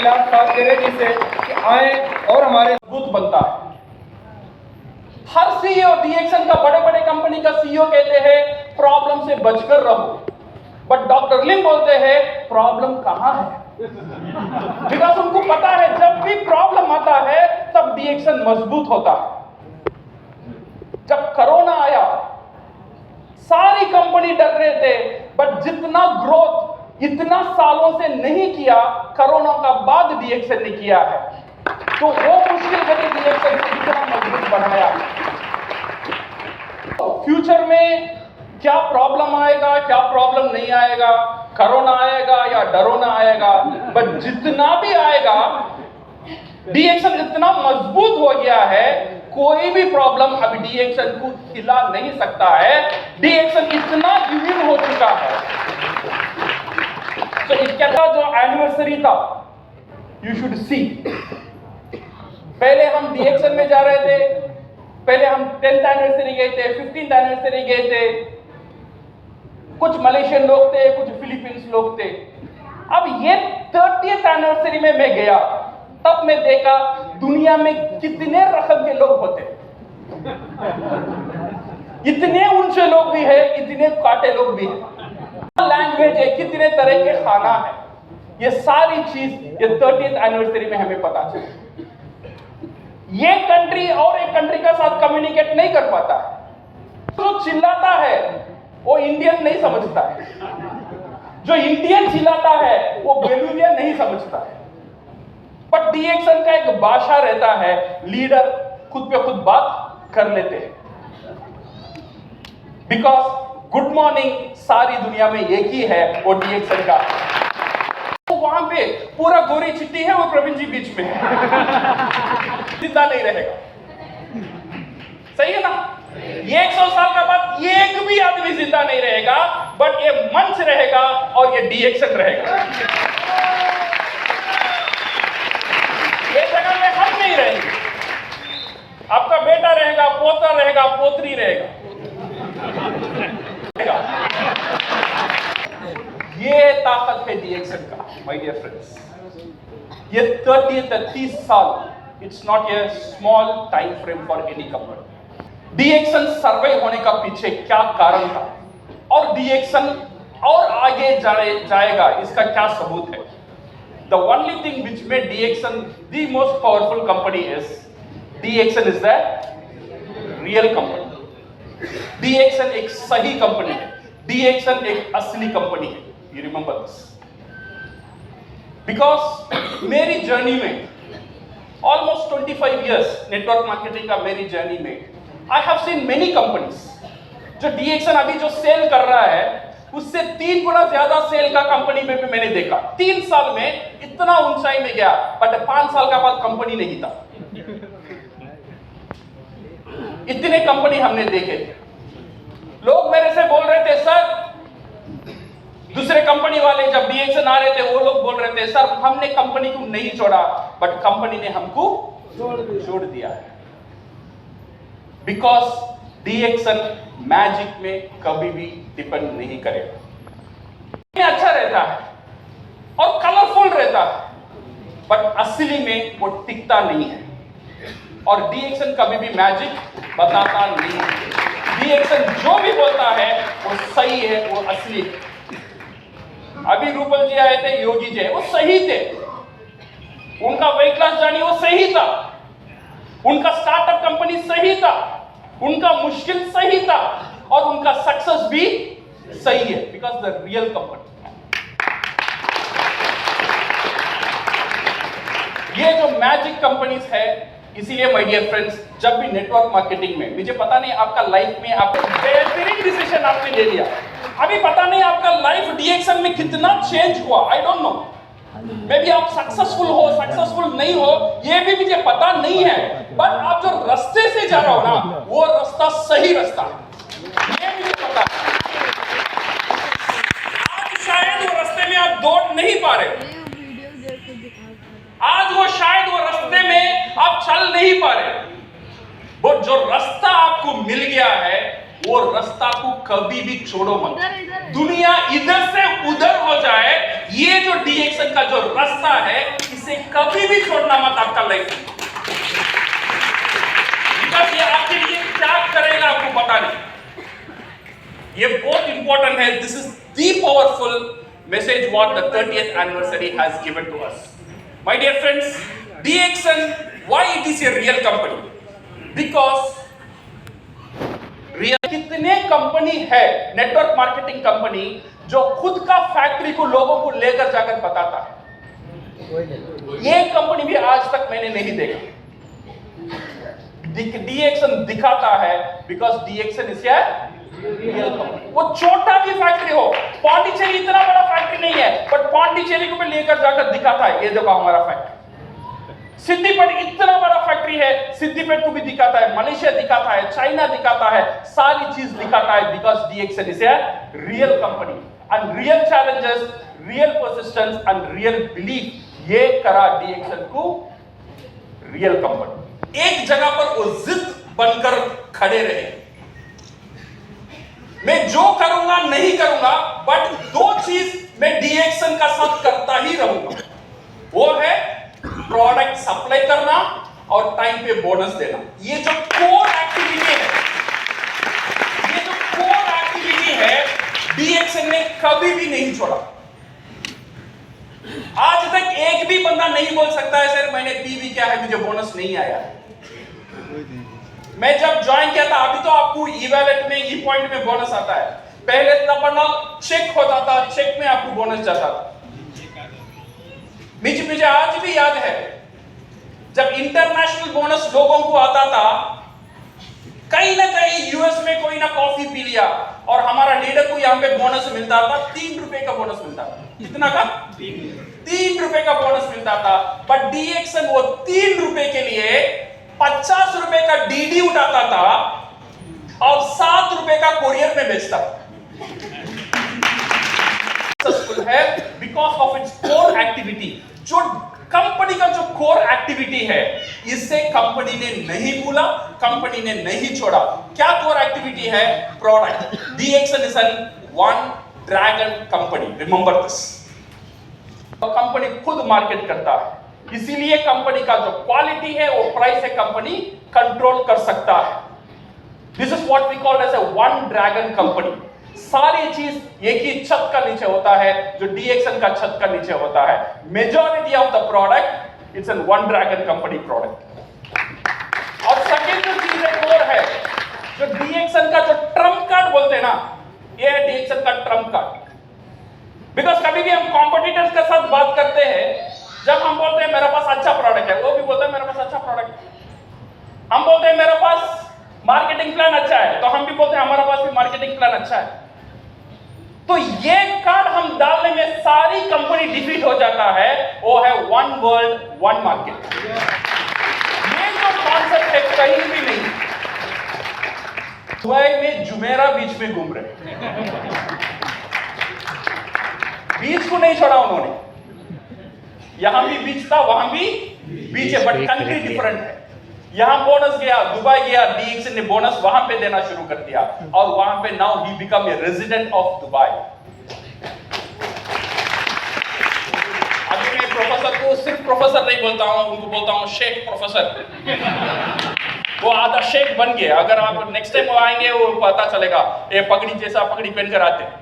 खिलाफ साथ बेरहमी से कि आए और हमारे मजबूत बनता है। हर सीईओ डीएक्शन का, बड़े बड़े कंपनी का सीईओ कहते हैं प्रॉब्लम से बचकर रहो, बट डॉक्टर लिम बोलते हैं प्रॉब्लम कहां है। बिकॉज उनको पता है जब भी प्रॉब्लम आता है तब डीएक्शन मजबूत होता है। जब कोरोना आया सारी कंपनी डर रहे थे, बट जितना ग्रोथ इतना सालों से नहीं किया, कोरोना का बाद डीएक्शन ने किया है। तो वो मुश्किल घड़ी डीएक्शन को कितना मजबूत बनाया। फ्यूचर में क्या प्रॉब्लम आएगा, क्या प्रॉब्लम नहीं आएगा, कोरोना आएगा या डरोना आएगा, बट जितना भी आएगा डीएक्शन इतना मजबूत हो गया है, कोई भी प्रॉब्लम अभी डीएक्शन को हिला नहीं सकता है। डीएक्शन इतना इम्यून हो चुका है। तो इसका जो एनिवर्सरी था, यू शुड सी, पहले हम डीएक्शन में जा रहे थे, पहले हम 10th एनिवर्सरी गए थे, 15th एनिवर्सरी गए थे, कुछ मलेशियन लोग थे, कुछ फिलीपींस लोग थे। अब ये 30th एनिवर्सरी में मैं गया, तब मैं देखा दुनिया में कितने रकम के लोग होते, इतने ऊंचे लोग भी है, इतने काटे लोग भी है, लैंग्वेज है, कितने तरह के खाना है। ये सारी चीज ये 30th एनिवर्सरी में हमें पता चला। ये कंट्री और एक कंट्री का साथ कम्युनिकेट नहीं कर पाता है। जो चिल्लाता है वो इंडियन नहीं समझता है, जो इंडियन चिल्लाता है वो बेलूनियन नहीं समझता है। बट डीएक्शन का एक भाषा रहता है, लीडर खुद पे खुद बात कर लेते हैं। बिकॉज गुड मॉर्निंग सारी दुनिया में एक ही है, वो डीएक्शन का। तो वहां पे पूरा गोरी चिट्टी है, वो प्रवीण जी बीच में है, जिंदा नहीं रहेगा। सही है ना? ये 100 साल का बाद एक भी आदमी जिंदा नहीं रहेगा, बट ये मंच रहेगा और ये डीएक्शन रहेगा। ये जगह में हम नहीं रहेंगे, आपका बेटा रहेगा, पोता रहेगा, पोतरी रहेगा। ये ताकत है डीएक्शन का, माय डियर फ्रेंड्स। ये 30 साल, it's not a small time frame for any company. DXN survey होने का पीछे क्या कारण था और डीएक्शन और आगे जाएगा, इसका क्या सबूत है? The only thing which made DXN the most powerful company is DXN is the real company. DXN एक सही कंपनी है, DXN एक असली कंपनी है। You remember this? Because मेरी जर्नी में almost 25 years नेटवर्क मार्केटिंग का मेरी जर्नी में I have seen many companies। जो DXN अभी जो सेल कर रहा है उससे 3 गुना ज्यादा सेल का कंपनी में भी मैंने देखा। 3 साल में इतना ऊंचाई में गया, बट 5 साल का बाद कंपनी नहीं था। इतने कंपनी हमने देखे। लोग मेरे से बोल रहे थे सर, दूसरे कंपनी वाले जब डीएक्शन आ रहे थे वो लोग बोल रहे थे सर हमने कंपनी को नहीं छोड़ा, बट कंपनी ने हमको छोड़ दिया है। बिकॉज डीएक्शन मैजिक में कभी भी डिपेंड नहीं करेगा। अच्छा रहता है और कलरफुल रहता है, बट असली में वो टिकता नहीं है। और डीएक्शन कभी भी मैजिक बताता नहीं है। डीएक्शन जो भी बोलता है वो सही है, वो असली है। अभी रूपल जी आए थे, योगी जी वो सही थे, उनका वेट लॉस जर्नी वो सही था, उनका स्टार्टअप कंपनी सही था, उनका मुश्किल सही था और उनका सक्सेस भी सही है। Because the real company. ये जो मैजिक कंपनीज है, इसीलिए माय डियर फ्रेंड्स, जब भी नेटवर्क मार्केटिंग में, मुझे पता नहीं आपका लाइफ में आपका बेहतरीन डिसीजन आपने ले लिया, अभी पता नहीं आपका लाइफ डीएक्शन में कितना चेंज हुआ, I don't know. May be आप सक्सेसफुल हो, सक्सेसफुल नहीं हो, ये भी मुझे पता नहीं है, बट आप जो रास्ते से जा रहे हो ना, वो रास्ता सही रास्ता है, ये मुझे पता है। आज शायद वो रास्ते में आप दौड़ नहीं पा रहे, आज वो शायद वो रास्ते में आप चल नहीं पा रहे, वो जो रास्ता आपको मिल गया है वो रास्ता को कभी भी छोड़ो मत। दुनिया इधर से उधर हो जाए, ये जो डीएक्सन का जो रास्ता है इसे कभी भी छोड़ना मत आपका लाइफ में, बिकॉज़ ये आपके लिए क्या करेगा आपको पता नहीं। ये बहुत इंपॉर्टेंट है। This is the powerful message what the 30th anniversary has given to us. My dear friends, DXN, why it is a real company? Because real कितने कंपनी है नेटवर्क मार्केटिंग कंपनी जो खुद का फैक्ट्री को लोगों को लेकर जाकर बताता है? ये कंपनी भी आज तक मैंने नहीं देखा। DXN दिखाता है because DXN is a real company. वो छोटा भी फैक्ट्री हो, पौंडीचेरी इतना बड़ा फैक्ट्री नहीं है, बट पौंडीचेरी को भी लेकर जाकर दिखाता है, ये देखो हमारा फैक्ट्री। सिद्दीपेट इतना बड़ा फैक्ट्री है, सिद्दीपेट को भी दिखाता है, मलेशिया दिखाता है, चाइना दिखाता है, सारी चीज दिखाता है because DXN is a real company. And real challenges, real persistence and real belief, ये करा DXN को रियल कंपनी। एक जगह पर वो जिद बनकर खड़े रहे, मैं जो करूंगा नहीं करूंगा, बट दो चीज मैं DXN का साथ करता ही रहूंगा, वो है प्रोडक्ट सप्लाई करना और टाइम पे बोनस देना। ये जो कोर एक्टिविटी है, ये जो कोर एक्टिविटी है DXN ने कभी भी नहीं छोड़ा। आज तक एक भी बंदा नहीं बोल सकता है सर मैंने पी भी क्या है मुझे बोनस नहीं आया। मैं जब ज्वाइन किया था, अभी तो आपको इवैलेट में ई पॉइंट में बोनस आता है, पहले तो चेक होता था, चेक में आपको बोनस जाता था। मुझे आज भी याद है जब इंटरनेशनल बोनस लोगों को आता था, कहीं ना कहीं यूएस में कोई ना कॉफी पी लिया और हमारा लीडर को यहाँ पे बोनस मिलता था, 3 रुपए का बोनस मिलता था। कितना का? 3 रुपए का बोनस मिलता था। बट DXN वो 3 रुपए के लिए 50 रुपए का डीडी उठाता था और 7 रुपए का कोरियर में बेचता सक्सेसफुल है because of its core activity. जो कंपनी का जो कोर एक्टिविटी है, इससे कंपनी ने नहीं भूला, कंपनी ने नहीं छोड़ा। क्या कोर एक्टिविटी है? Product. DXN is an one dragon company, remember this. Company खुद मार्केट करता है, इसीलिए कंपनी का जो क्वालिटी है वो प्राइस है कंपनी कंट्रोल कर सकता है। This is what we call as a one dragon company. सारी चीज एक ही छत का नीचे होता है, जो DXN का छत का नीचे होता है। Majority of the product it's an one dragon company product. और सेकंड जो चीज है कोर है, जो DXN का जो ट्रम्प कार्ड बोलते हैं ना, ये है DXN का ट्रम्प कार्ड। बिकॉज कभी भी हम कॉम्पिटिटर्स के साथ बात करते हैं, जब हम बोलते हैं मेरे पास अच्छा प्रोडक्ट है, वो भी बोलते हैं मेरे पास अच्छा प्रोडक्ट है। हम बोलते हैं मेरे पास मार्केटिंग प्लान अच्छा है, तो हम भी बोलते हैं हमारे पास भी मार्केटिंग प्लान अच्छा है। तो ये कार्ड हम डालने में सारी कंपनी डिफीट हो जाता है, वो है वन वर्ल्ड वन मार्केट। ये जो कॉन्सेप्ट है कहीं भी नहीं। दुबई में जुमेरा बीच में घूम रहे, बीच को नहीं छोड़ा उन्होंने। यहां भी बीच था, वहां भी बीच है, बट कंट्री डिफरेंट है। यहां बोनस गया, दुबई गया, DXN ने बोनस वहां पे देना शुरू कर दिया और वहां पे now he become a resident of Dubai. अभी मैं प्रोफेसर को सिर्फ प्रोफेसर नहीं बोलता हूं, उनको बोलता हूं शेख प्रोफेसर। वो आधा शेख बन गए। अगर आप नेक्स्ट टाइम वो आएंगे वो पता चलेगा, ये पगड़ी जैसा पगड़ी पहनकर आते हैं।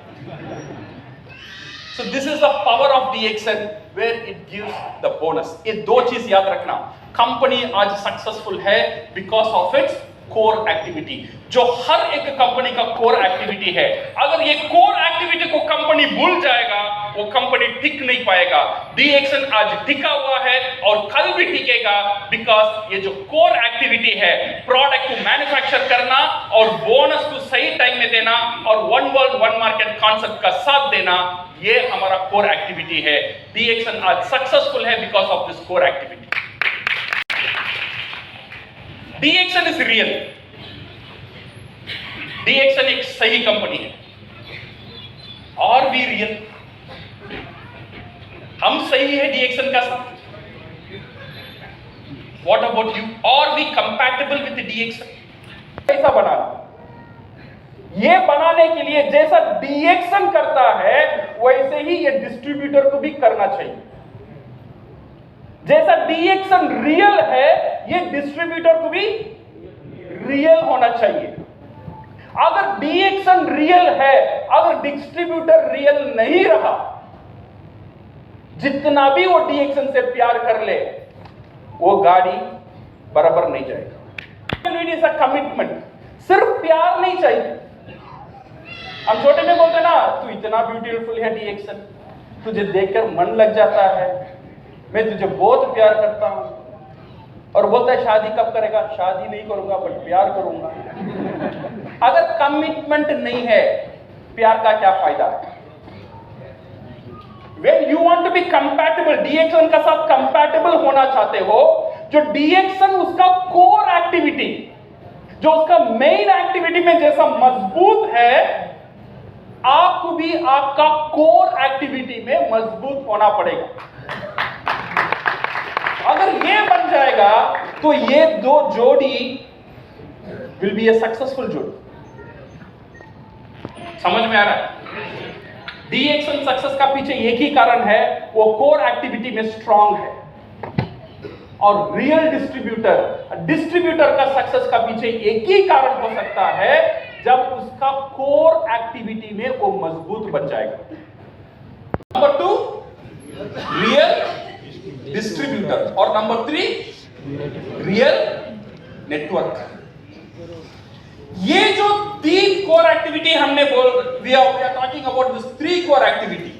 So this is the power of DXN where it gives the bonus. ये दो चीज याद रखना। कंपनी आज सक्सेसफुल है because of its core activity, जो हर एक कंपनी का कोर एक्टिविटी है। अगर ये कोर एक्टिविटी को कंपनी भूल जाएगा, वो कंपनी टिक नहीं पाएगा। DXN आज टिका हुआ है और कल भी टिकेगा बिकॉज ये जो कोर एक्टिविटी है, प्रोडक्ट को मैन्युफैक्चर करना और बोनस को सही टाइम में देना और one world one market concept का साथ देना, ये हमारा कोर एक्टिविटी है। DXN आज सक्सेसफुल है because of this core activity. DXN is real. DXN एक सही कंपनी है और भी रियल। हम सही है DXN का साथ। What about you? Are we compatible with DXN? कैसा बनाना? ये बनाने के लिए जैसा डीएक्शन करता है वैसे ही ये डिस्ट्रीब्यूटर को भी करना चाहिए। जैसा डीएक्शन रियल है ये डिस्ट्रीब्यूटर को भी रियल होना चाहिए। अगर डीएक्शन रियल है, अगर डिस्ट्रीब्यूटर रियल नहीं रहा, जितना भी वो डीएक्शन से प्यार कर ले वो गाड़ी बराबर नहीं जाएगा। Need is a commitment. सिर्फ प्यार नहीं चाहिए। हम छोटे में बोलते ना, तू इतना ब्यूटीफुल है डीएक्शन, तुझे देखकर मन लग जाता है, मैं तुझे बहुत प्यार करता हूं। और बोलता है शादी कब करेगा? शादी नहीं करूंगा बट प्यार करूंगा। अगर कमिटमेंट नहीं है प्यार का क्या फायदा है? When you want to be compatible, डीएक्शन का साथ कंपैटिबल होना चाहते हो, जो डीएक्शन उसका कोर एक्टिविटी, जो उसका मेन एक्टिविटी में जैसा मजबूत है, आपको भी आपका कोर एक्टिविटी में मजबूत होना पड़ेगा। अगर ये बन जाएगा तो ये दो जोड़ी विल बी ए सक्सेसफुल जोड़ी। समझ में आ रहा है? डीएक्शन सक्सेस का पीछे एक ही कारण है, वो कोर एक्टिविटी में स्ट्रांग है। और रियल डिस्ट्रीब्यूटर का सक्सेस का पीछे एक ही कारण हो सकता है, जब उसका कोर एक्टिविटी में वो मजबूत बन जाएगा। नंबर 2 रियल डिस्ट्रीब्यूटर, और नंबर 3 रियल नेटवर्क। ये जो 3 कोर एक्टिविटी हमने we are talking about this 3 core activity.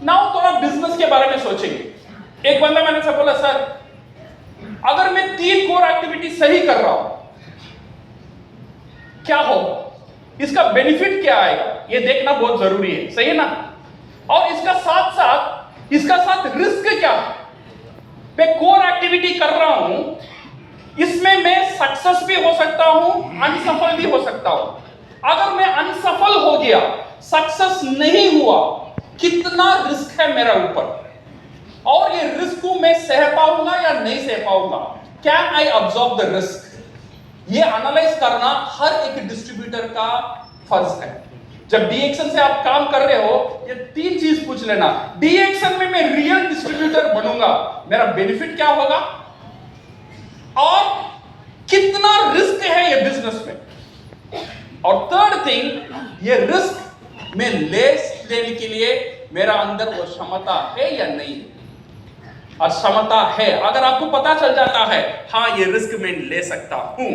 Now थोड़ा बिजनेस के बारे में सोचेंगे। एक बंदा मैंने से बोला, सर अगर मैं 3 कोर एक्टिविटी सही कर रहा हूं क्या होगा, इसका बेनिफिट क्या आएगा, ये देखना बहुत जरूरी है, सही है ना? और इसका साथ रिस्क क्या है? मैं कोर एक्टिविटी कर रहा हूं, इसमें मैं सक्सेस भी हो सकता हूं, अनसफल भी हो सकता हूं। अगर मैं अनसफल हो गया, सक्सेस नहीं हुआ, कितना रिस्क है मेरा ऊपर, और ये रिस्क को मैं सह पाऊंगा या नहीं सह पाऊंगा? Can I absorb the risk? ये एनालाइज करना हर एक डिस्ट्रीब्यूटर का फर्ज है। जब डीएक्शन से आप काम कर रहे हो, ये 3 चीज पूछ लेना। डीएक्शन में मैं रियल डिस्ट्रीब्यूटर बनूंगा, मेरा बेनिफिट क्या होगा, और कितना रिस्क है ये बिजनेस में। और थर्ड थिंग, ये रिस्क में लेने के लिए मेरा अंदर वो क्षमता है या नहीं है। और क्षमता है, अगर आपको पता चल जाता है हाँ ये रिस्क मैं ले सकता हूं,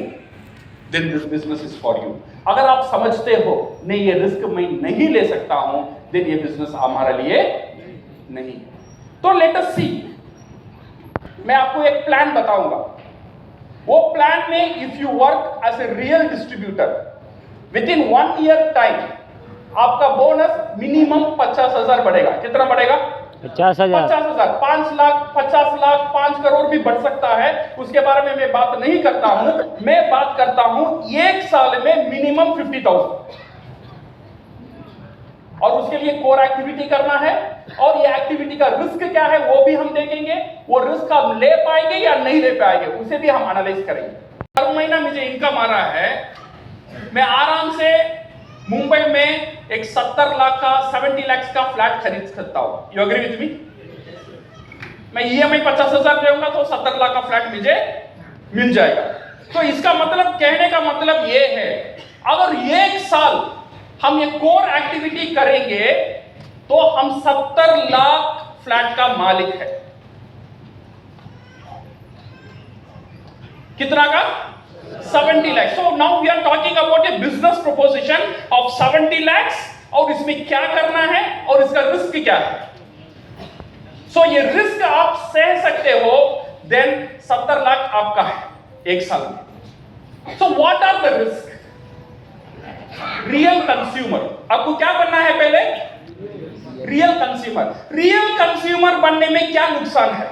then this business is for you. अगर आप समझते हो नहीं ये रिस्क मैं नहीं ले सकता हूं, देन ये बिजनेस हमारे लिए नहीं। तो लेट अस सी, मैं आपको एक प्लान बताऊंगा। वो प्लान में if you work as a real distributor, within 1 year time आपका बोनस मिनिमम 50,000 बढ़ेगा। कितना बढ़ेगा? 50,000, 5 लाख, 50 लाख, 5 करोड़ भी बढ़ सकता है। उसके बारे में मैं बात नहीं करता हूं। मैं बात करता हूं 1 साल में मिनिमम 50,000। और उसके लिए कोर एक्टिविटी करना है, और ये एक्टिविटी का रिस्क क्या है वो भी हम देखेंगे। वो रिस्क हम ले पाएंगे या नहीं ले पाएंगे उसे भी हम एनालाइज करेंगे। हर महीना मुझे इनकम आ रहा है, मैं आराम से मुंबई में एक 70 लाख का 70 लाख का फ्लैट खरीद सकता हूं। You agree with me? मैं ईएमआई 50,000 देऊंगा तो 70 लाख का फ्लैट मुझे मिल जाएगा। तो इसका मतलब, कहने का मतलब ये है, अगर 1 साल हम ये कोर एक्टिविटी करेंगे तो हम 70 लाख फ्लैट का मालिक है। कितना का? 70 lakhs. So now we are talking about a business proposition of 70 lakhs, और इसमें क्या करना है और इसका रिस्क क्या है। So ये रिस्क आप सह सकते हो, then 70 लाख आपका है 1 साल में। So what are the risk? Real consumer. आपको क्या बनना है पहले? Real consumer. रियल कंज्यूमर बनने में क्या नुकसान है?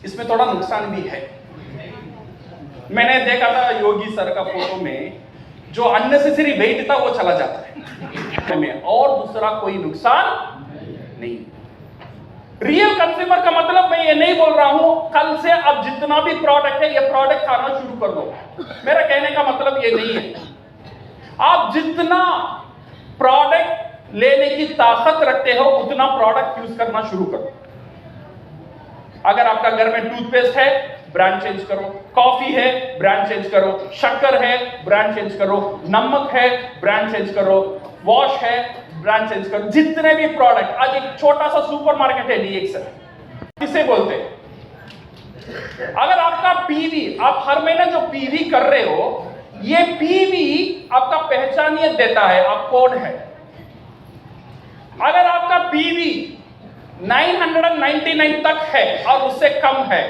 इसमें थोड़ा नुकसान भी है। मैंने देखा था योगी सर का फोटो में, जो अननेसेसरी वेट था वो चला जाता है, और दूसरा कोई नुकसान नहीं। रियल कंज्यूमर का मतलब मैं ये नहीं बोल रहा हूं कल से अब जितना भी प्रोडक्ट है ये प्रोडक्ट खाना शुरू कर दो, मेरा कहने का मतलब ये नहीं है। आप जितना प्रोडक्ट लेने की ताकत रखते हो उतना प्रोडक्ट यूज करना शुरू करो। अगर आपका घर में टूथपेस्ट है ब्रांड चेंज करो, कॉफी है ब्रांड चेंज करो, शक्कर है ब्रांड चेंज करो, नमक है ब्रांड चेंज करो, वॉश है ब्रांड चेंज करो। जितने भी प्रोडक्ट, आज एक छोटा सा सुपरमार्केट है डीएक्सन, किसे बोलते हैं? अगर आपका पीवी, आप हर महीने जो पीवी कर रहे हो, ये पीवी आपका पहचानियत देता है आप कौन है। अगर आपका पीवी 999 तक है और उससे कम है,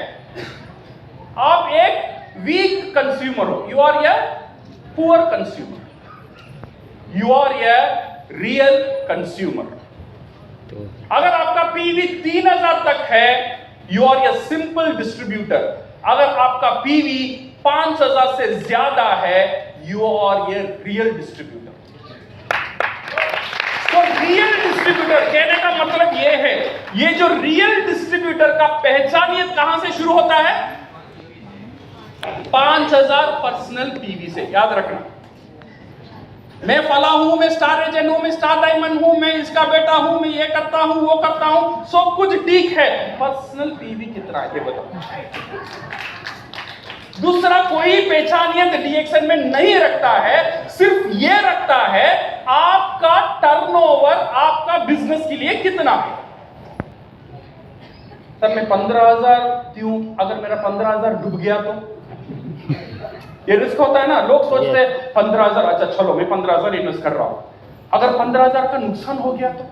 आप एक वीक कंज्यूमर हो, you are a poor consumer, you are a real consumer. अगर आपका पीवी 3000 तक है, you are a simple distributor. अगर आपका पीवी 5000 से ज्यादा है, you are a real distributor. तो रियल डिस्ट्रीब्यूटर कहने का मतलब ये है, ये जो रियल डिस्ट्रीब्यूटर का पहचानियत कहां से शुरू होता है? 5000 पर्सनल पीवी से। याद रखना, मैं फला हूं, मैं स्टार एजेंट हूं, मैं स्टार डायमंड हूं, मैं इसका बेटा हूं, मैं ये करता हूं, वो करता हूं, सब कुछ ठीक है, पर्सनल पीवी कितना है ये बताओ। दूसरा कोई पहचानियत डीएक्सन में नहीं रखता है, सिर्फ ये रखता है आपका टर्नओवर, आपका बिजनेस के लिए कितना है। सर मैं 15,000 दूं, अगर मेरा 15,000 डूब गया तो ये रिस्क होता है ना। लोग सोचते हैं 15,000, अच्छा चलो मैं 15,000 इन्वेस्ट कर रहा हूं, अगर 15,000 का नुकसान हो गया तो?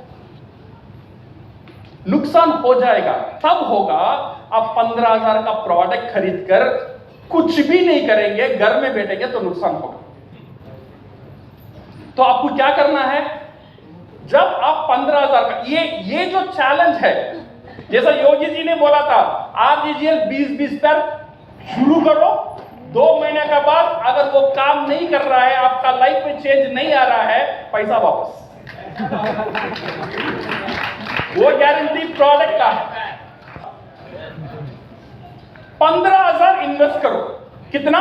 नुकसान हो जाएगा तब होगा आप 15,000 का प्रोडक्ट खरीद कर कुछ भी नहीं करेंगे, घर में बैठेंगे तो नुकसान होगा। तो आपको क्या करना है, जब आप 15,000 का, ये जो चैलेंज है, जैसा योगी जी ने बोला था आरजीजीएल 20-20 पर शुरू करो, 2 महीने के बाद अगर वो काम नहीं कर रहा है, आपका लाइफ में चेंज नहीं आ रहा है, पैसा वापस। वो गारंटी प्रोडक्ट का है। 15,000 इन्वेस्ट करो, कितना?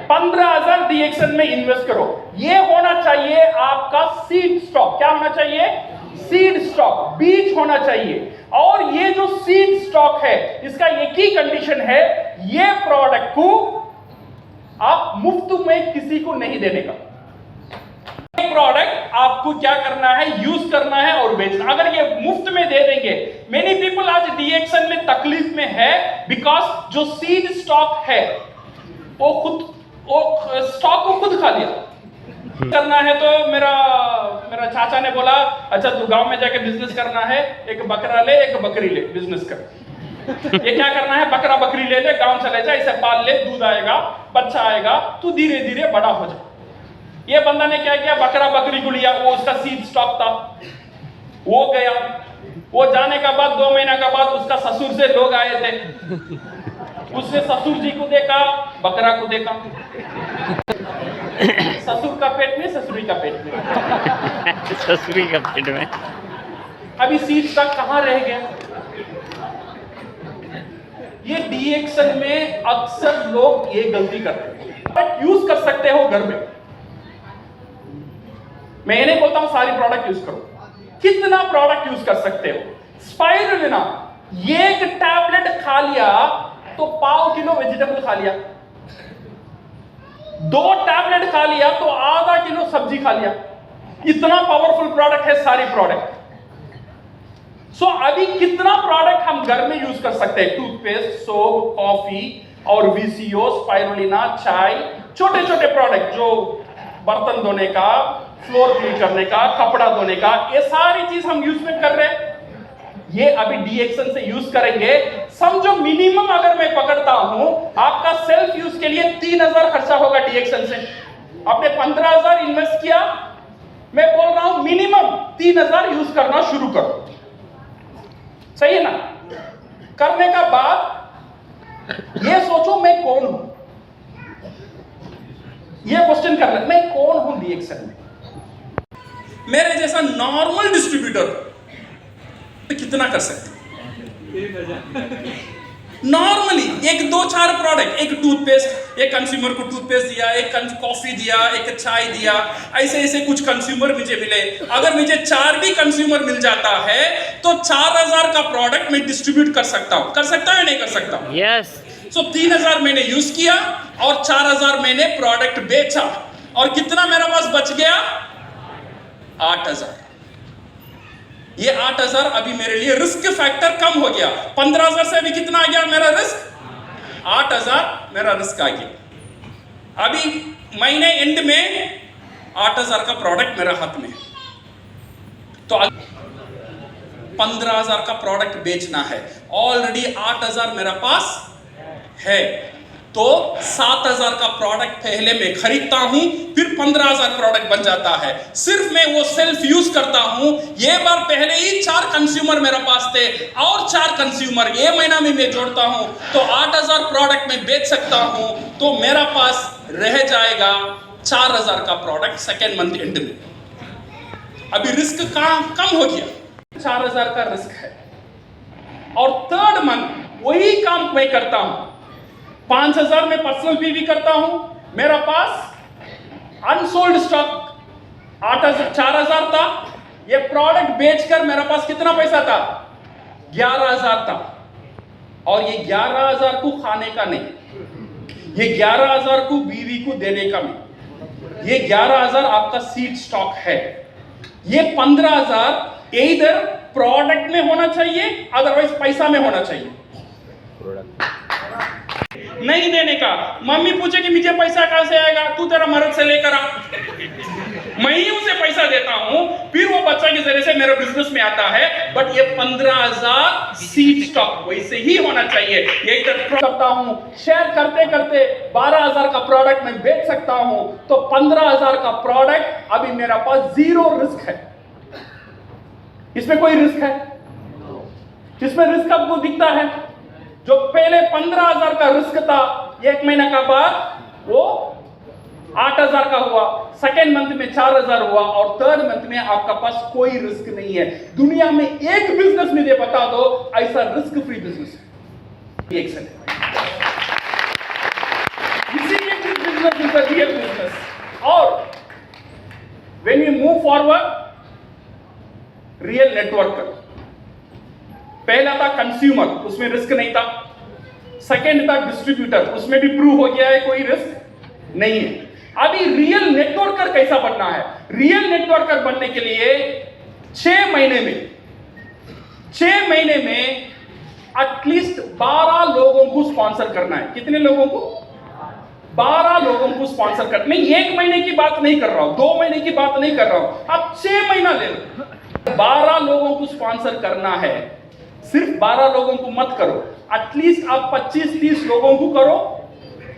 15,000 डीएक्सन में इन्वेस्ट करो। ये होना चाहिए आपका सीड स्टॉक। क्या होना चाहिए? सीड स्टॉक, बीज होना चाहिए। और ये जो सीड स्टॉक है, इसका एक ही कंडीशन है, ये प्रोडक्ट को आप मुफ्त में किसी को नहीं देने का। प्रोडक्ट आपको क्या करना है, यूज करना है और बेचना। अगर ये मुफ्त में दे देंगे, मेनी पीपल आज डीएक्सन में तकलीफ में है, बिकॉज जो सीड स्टॉक है वो स्टॉक को खुद खा लिया। करना है तो मेरा चाचा ने बोला, अच्छा तू गांव में जाके बिजनेस करना है, एक बकरा ले, एक बकरी ले, बिजनेस कर। ये क्या करना है, बकरा बकरी ले ले, गांव चले जा, इसे पाल ले, दूध आएगा, बच्चा आएगा, तू धीरे धीरे बड़ा हो जा। ये बंदा ने क्या किया, बकरा बकरी को लिया, वो उसका सीड स्टॉक था, वो गया। वो जाने का बाद 2 महीने का बाद उसका ससुर से लोग आए थे, उसने ससुर जी को देखा, बकरा को देखा, ससुर का पेट में, ससुरी का पेट में, ससुरी का पेट में। अभी सीड स्टॉक कहां रह गया? ये डीएक्सन में अक्सर लोग ये गलती करते हैं। यूज कर सकते हो घर में, मैं ये नहीं बोलता हूं सारी प्रोडक्ट यूज करो, कितना प्रोडक्ट यूज कर सकते हो। स्पाइरुलिना, एक टैबलेट खा लिया तो 1/2 किलो वेजिटेबल खा लिया, 2 टैबलेट खा लिया तो आधा किलो सब्जी खा लिया। इतना पावरफुल प्रोडक्ट है सारी प्रोडक्ट। सो अभी कितना प्रोडक्ट हम घर में यूज कर सकते हैं? टूथपेस्ट, सोप, कॉफी और वीसीओ, स्पाइरुलिना, चाय, छोटे छोटे प्रोडक्ट जो बर्तन धोने का, फ्लोर क्लीन करने का, कपड़ा धोने का, ये सारी चीज हम यूज में कर रहे हैं। ये अभी डीएक्सन से यूज करेंगे। समझो मिनिमम अगर मैं पकड़ता हूं, आपका सेल्फ यूज के लिए 3,000 खर्चा होगा डीएक्सन से। आपने 15,000 इन्वेस्ट किया, मैं बोल रहा हूं मिनिमम 3,000 यूज करना शुरू करो, सही है ना? करने का बाद ये सोचो मैं कौन हूं, ये क्वेश्चन करना, मैं कौन हूं डीएक्सन में? मेरे जैसा नॉर्मल डिस्ट्रीब्यूटर तो कितना कर सकते हैं? नॉर्मली एक दो चार प्रोडक्ट, एक टूथपेस्ट, एक कंज्यूमर को टूथपेस्ट दिया, एक कॉफी दिया, एक चाय दिया, ऐसे ऐसे कुछ कंज्यूमर मुझे मिले। अगर मुझे 4 भी कंज्यूमर मिल जाता है तो 4000 का प्रोडक्ट मैं डिस्ट्रीब्यूट कर सकता हूं। कर सकता है नहीं कर सकता? यस। सो 3000 मैंने यूज किया और 4000 मैंने प्रोडक्ट बेचा, और कितना मेरे पास बच गया? 8000। ये 8000 अभी मेरे लिए रिस्क फैक्टर कम हो गया। 15000 से अभी कितना आ गया मेरा रिस्क? 8000 मेरा रिस्क आ गया। अभी महीने एंड में 8000 का प्रोडक्ट मेरे हाथ में है, तो 15000 का प्रोडक्ट बेचना है। ऑलरेडी 8000 मेरे पास है, तो 7000 का प्रोडक्ट पहले मैं खरीदता हूं, फिर 15000 प्रोडक्ट बन जाता है। सिर्फ मैं वो सेल्फ यूज करता हूं। ये बार पहले ही 4 कंज्यूमर मेरे पास थे, और 4 कंज्यूमर ये महीना में मैं जोड़ता हूं, तो 8000 प्रोडक्ट मैं बेच सकता हूं। तो मेरा पास रह जाएगा 4000 का प्रोडक्ट सेकेंड मंथ एंड में। अभी रिस्क कम हो गया, 4000 का रिस्क है, और थर्ड मंथ वही काम मैं करता हूं। 5000 में पर्सनल पीवी करता हूं, मेरा पास अनसोल्ड स्टॉक 4000 था। ये प्रोडक्ट बेचकर मेरा पास कितना पैसा था? 11000 था। और ये 11000 को खाने का नहीं, ये 11000 को बीवी को देने का नहीं, ये 11000 आपका सीड स्टॉक है। ये 15000 इधर प्रोडक्ट में होना चाहिए, अदरवाइज पैसा में होना चाहिए। नहीं देने का। मम्मी पूछे कि मुझे पैसा कहां से आएगा? तू तेरा मर्द से लेकर आ, मैं ही उसे पैसा देता हूं, फिर वो बच्चा के जरिए से मेरे बिजनेस में आता है। बट ये 15000 सीड स्टॉक वैसे ही होना चाहिए। ये इधर करता हूं, शेयर करते करते 12000 का प्रोडक्ट मैं बेच सकता हूं, तो 15000 का प्रोडक्ट अभी मेरा पास जीरो रिस्क है। इसमें कोई रिस्क है? इसमें रिस्क आपको दिखता है? जो पहले 15000 का रिस्क था, 1 महीना का बाद वो 8000 का हुआ, सेकेंड मंथ में 4000 हुआ, और थर्ड मंथ में आपका पास कोई रिस्क नहीं है। दुनिया में एक बिजनेस मुझे बता दो ऐसा रिस्क फ्री बिजनेस है। एक्सेल इसीलिए business is a real business. और when you move forward, real networker. पहला था कंज्यूमर, उसमें रिस्क नहीं था। सेकेंड था डिस्ट्रीब्यूटर, उसमें भी प्रूव हो गया है कोई रिस्क नहीं है। अभी रियल नेटवर्कर कैसा बनना है? रियल नेटवर्कर बनने के लिए 6 महीने में एटलीस्ट 12 लोगों को स्पॉन्सर करना है। कितने लोगों को? 12 लोगों को स्पॉन्सर करना। मैं 1 महीने की बात नहीं कर रहा हूं, 2 महीने की बात नहीं कर रहा हूं, आप 6 महीना ले लो। 12 लोगों को स्पॉन्सर करना है। सिर्फ 12 लोगों को मत करो, एटलीस्ट आप 25-30 लोगों को करो।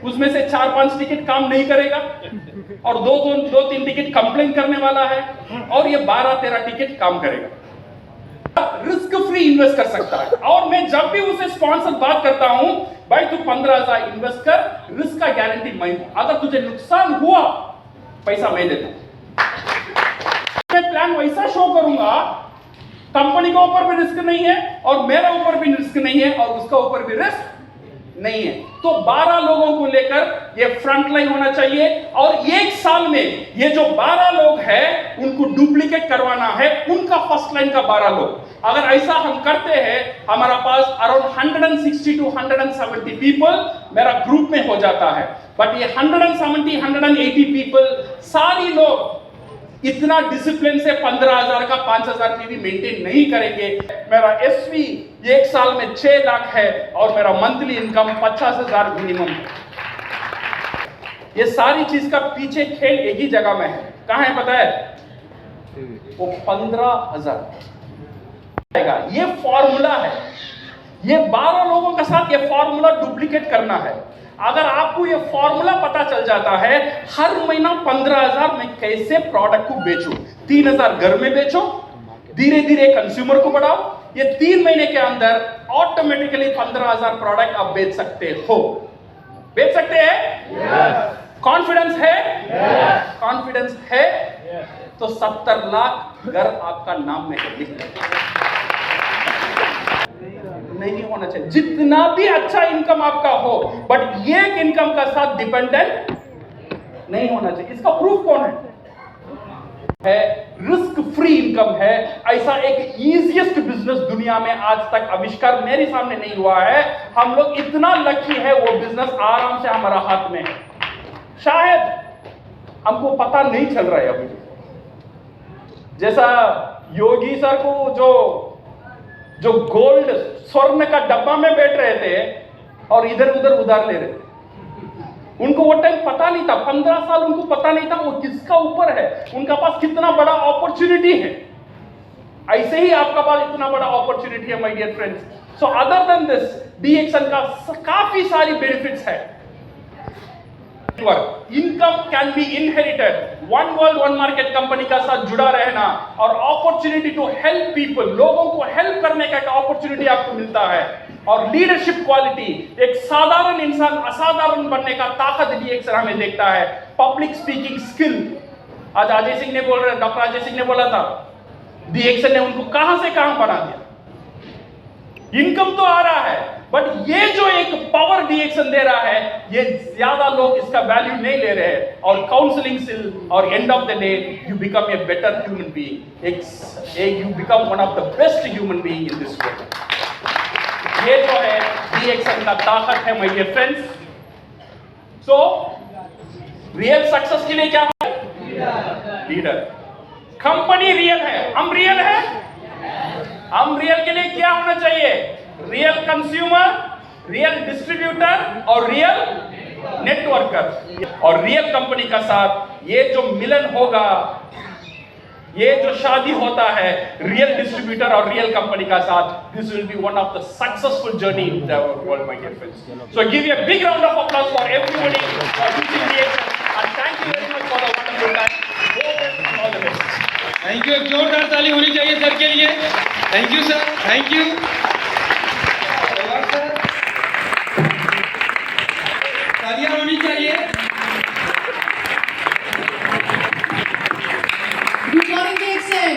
उसमें से 4-5 टिकट काम नहीं करेगा, और 2-3 टिकट कंप्लेन करने वाला है, और ये 12-13 टिकट काम करेगा। रिस्क फ्री इन्वेस्ट कर सकता है। और मैं जब भी उसे स्पॉन्सर बात करता हूं, भाई तू 15000 इन्वेस्ट कर, रिस्क का गारंटी मैं हूं। अगर तुझे नुकसान हुआ, पैसा मैं देता हूं। मैं प्लान वैसा शो करूंगा, कंपनी के ऊपर भी रिस्क नहीं है, और मेरा ऊपर भी रिस्क नहीं है, और उसका ऊपर भी रिस्क नहीं है। तो 12 लोगों को लेकर ये फ्रंट लाइन होना चाहिए, और 1 साल में ये जो 12 लोग हैं उनको डुप्लीकेट करवाना है, उनका फर्स्ट लाइन का 12 लोग। अगर ऐसा हम करते हैं, हमारा पास अराउंड 160 to 170 पीपल मेरा ग्रुप में हो जाता है। बट ये 170-180 पीपल सारी लोग इतना डिसिप्लिन से 15000 का 5000 पीवी मेंटेन नहीं करेंगे। मेरा एसवी 1 साल में 6 लाख है, और मेरा मंथली इनकम 50,000 मिनिमम है। ये सारी चीज का पीछे खेल एक ही जगह में है। कहां है पता है? वो 15,000। ये फॉर्मूला है। ये 12 लोगों के साथ ये फॉर्मूला डुप्लीकेट करना है। अगर आपको ये फॉर्मूला पता चल जाता है, हर महीना 15000 में कैसे प्रोडक्ट को बेचो, 3000 घर में बेचो, धीरे धीरे कंज्यूमर को बढ़ाओ, ये 3 महीने के अंदर ऑटोमेटिकली 15000 प्रोडक्ट आप बेच सकते हो। बेच सकते हैं? कॉन्फिडेंस है? कॉन्फिडेंस है? तो 70 लाख घर आपका नाम में है। नहीं होना चाहिए। जितना भी अच्छा इनकम आपका हो, बट ये इनकम का साथ डिपेंडेंट नहीं होना चाहिए। इसका प्रूफ कौन है रिस्क फ्री इनकम है। ऐसा एक इजीएस्ट बिजनेस दुनिया में आज तक आविष्कार मेरे सामने नहीं हुआ है। हम लोग इतना लकी है, वो बिजनेस आराम से हमारा हाथ में है। शायद हमको पता नहीं चल रहा है अभी। जैसा योगी सर को जो गोल्ड स्वर्ण का डब्बा में बैठ रहे थे और इधर उधर उधार ले रहे थे, उनको वो टाइम पता नहीं था। 15 साल उनको पता नहीं था वो किसका ऊपर है, उनका पास कितना बड़ा अपॉर्चुनिटी है। ऐसे ही आपका पास इतना बड़ा अपॉर्चुनिटी है my dear friends. So other than this, DXN का काफी सारी बेनिफिट्स है। Income can be inherited, one world one market company का साथ जुड़ा रहना और अपॉर्चुनिटी टू हेल्प पीपल, लोगों को हेल्प करने का एक अपॉर्चुनिटी आपको मिलता है। और लीडरशिप क्वालिटी, एक साधारण इंसान असाधारण बनने का ताकत डीएक्सन हमें देखता है। पब्लिक स्पीकिंग स्किल, आज अजय सिंह ने बोल रहे, डॉक्टर अजय सिंह ने बोला था, डीएक्सन ने उनको कहां से कहां बना दिया। इनकम तो आ रहा है, बट ये जो एक पावर डीएक्सन दे रहा है, ये ज्यादा लोग इसका वैल्यू नहीं ले रहे हैं। और काउंसलिंग स्किल, और end of the day you become a better human being, you become one of the best human being in this world. ये जो है डीएक्सन का ताकत है my dear friends. So real success के लिए क्या है? लीडर। कंपनी रियल है, हम रियल है। हम रियल के लिए क्या होना चाहिए? रियल कंज्यूमर, रियल डिस्ट्रीब्यूटर और रियल नेटवर्कर। और रियल कंपनी का साथ ये जो मिलन होगा, ये जो शादी होता है रियल डिस्ट्रीब्यूटर और रियल कंपनी का साथ, this will be one of the successful journey in the world my dear friends. So give a big round of applause for everybody for using DXN and thank you very much for the wonderful time. All the best. Thank you. एक जोरदार ताली होनी चाहिए sir के लिए। Thank you sir, thank you sir, तालियां होनी चाहिए। Good morning, DXN.